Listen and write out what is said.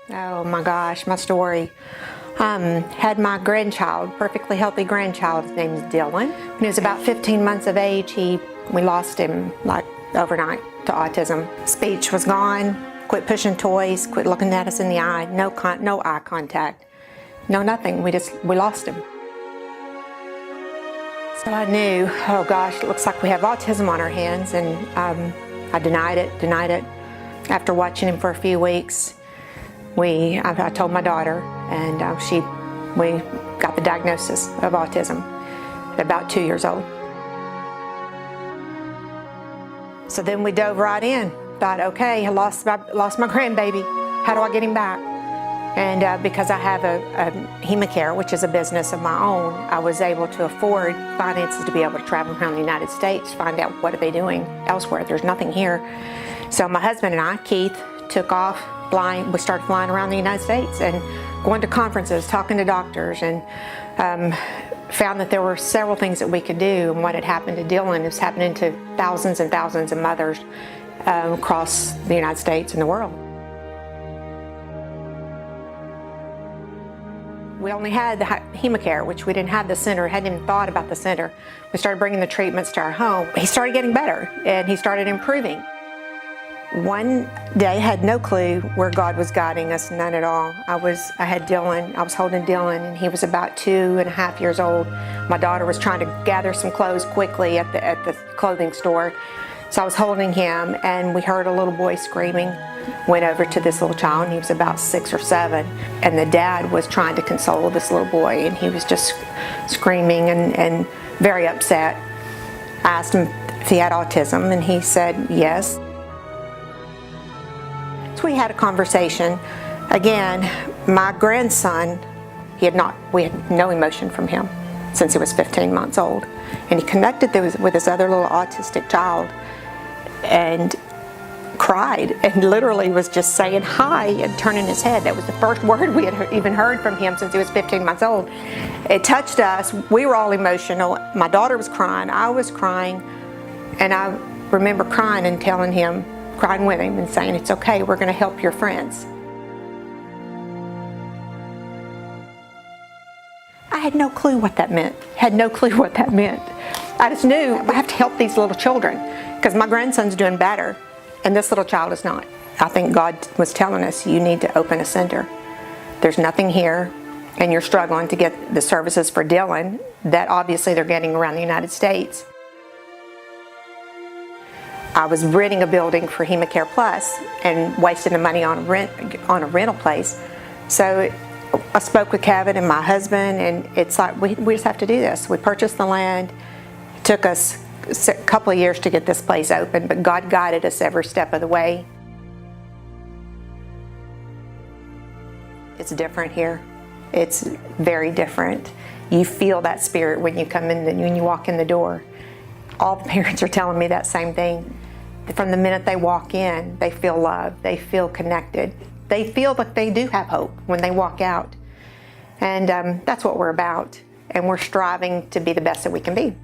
Oh my gosh, my story. Had my grandchild, perfectly healthy grandchild. His name is Dylan. When he was about 15 months of age, we lost him like overnight to autism. Speech was gone, quit pushing toys, quit looking at us in the eye, no eye contact, no nothing. We lost him. So I knew, oh gosh, it looks like we have autism on our hands, and I denied it. After watching him for a few weeks, I told my daughter, and we got the diagnosis of autism at about 2 years old. So then we dove right in. Thought, okay, I lost my grandbaby. How do I get him back? And because I have a HemaCare, which is a business of my own, I was able to afford finances to be able to travel around the United States, find out what are they doing elsewhere. There's nothing here. So my husband and I, Keith, took off flying. We started flying around the United States and going to conferences, talking to doctors, and found that there were several things that we could do. And what had happened to Dylan is happening to thousands and thousands of mothers across the United States and the world. We only had the HemaCare, which we didn't have the center, hadn't even thought about the center. We started bringing the treatments to our home. He started getting better, and he started improving. One day, I had no clue where God was guiding us, none at all. I had Dylan, I was holding Dylan, and he was about 2.5 years old. My daughter was trying to gather some clothes quickly at the clothing store. So I was holding him, and we heard a little boy screaming. Went over to this little child, and he was about 6 or 7, and the dad was trying to console this little boy, and he was just screaming and very upset. I asked him if he had autism, and he said yes. So we had a conversation. Again, my grandson, we had no emotion from him since he was 15 months old, and he connected with this other little autistic child and cried and literally was just saying hi and turning his head. That was the first word we had even heard from him since he was 15 months old. It touched us. We were all emotional. My daughter was crying. I was crying. And I remember crying and telling him, crying with him and saying, it's okay, we're going to help your friends. I had no clue what that meant. I just knew I have to help these little children because my grandson's doing better. And this little child is not. I think God was telling us, you need to open a center. There's nothing here, and you're struggling to get the services for Dylan that obviously they're getting around the United States. I was renting a building for HemaCare Plus and wasting the money on a rental place. So I spoke with Kevin and my husband, and it's like, we just have to do this. We purchased the land. It took us a couple of years to get this place open, but God guided us every step of the way. It's different here. It's very different. You feel that spirit when you come in, when you walk in the door. All the parents are telling me that same thing. From the minute they walk in, they feel loved, they feel connected. They feel like they do have hope when they walk out. And that's what we're about. And we're striving to be the best that we can be.